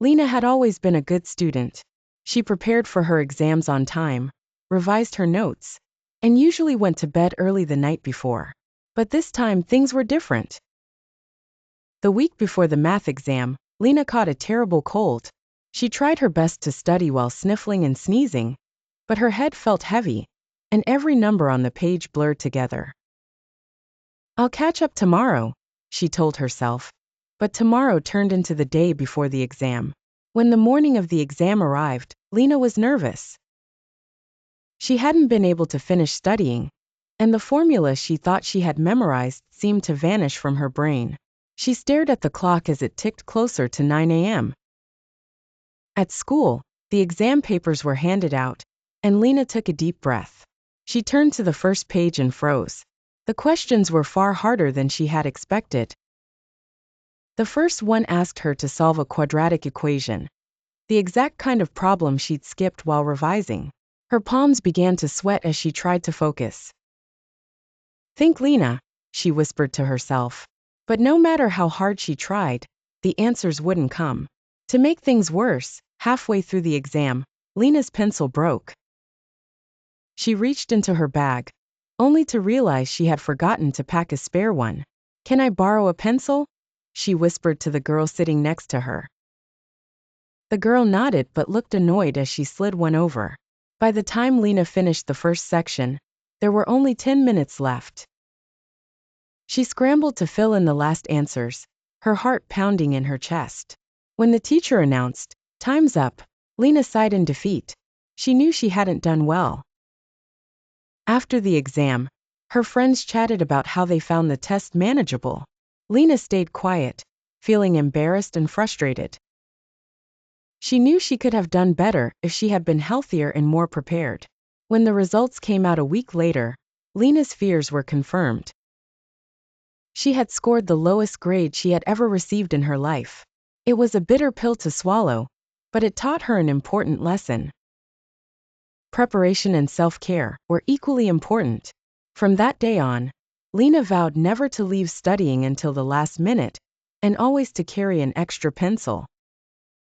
Lina had always been a good student. She prepared for her exams on time, revised her notes, and usually went to bed early the night before. But this time things were different. The week before the math exam, Lina caught a terrible cold. She tried her best to study while sniffling and sneezing, but her head felt heavy, and every number on the page blurred together. "I'll catch up tomorrow," she told herself. But tomorrow turned into the day before the exam. When the morning of the exam arrived, Lina was nervous. She hadn't been able to finish studying, and the formula she thought she had memorized seemed to vanish from her brain. She stared at the clock as it ticked closer to 9 a.m. At school, the exam papers were handed out, and Lina took a deep breath. She turned to the first page and froze. The questions were far harder than she had expected. The first one asked her to solve a quadratic equation, the exact kind of problem she'd skipped while revising. Her palms began to sweat as she tried to focus. "Think, Lina," she whispered to herself. But no matter how hard she tried, the answers wouldn't come. To make things worse, halfway through the exam, Lina's pencil broke. She reached into her bag, only to realize she had forgotten to pack a spare one. "Can I borrow a pencil?" she whispered to the girl sitting next to her. The girl nodded but looked annoyed as she slid one over. By the time Lina finished the first section, there were only 10 minutes left. She scrambled to fill in the last answers, her heart pounding in her chest. When the teacher announced, "Time's up," Lina sighed in defeat. She knew she hadn't done well. After the exam, her friends chatted about how they found the test manageable. Lina stayed quiet, feeling embarrassed and frustrated. She knew she could have done better if she had been healthier and more prepared. When the results came out a week later, Lina's fears were confirmed. She had scored the lowest grade she had ever received in her life. It was a bitter pill to swallow, but it taught her an important lesson. Preparation and self-care were equally important. From that day on, Lina vowed never to leave studying until the last minute, and always to carry an extra pencil.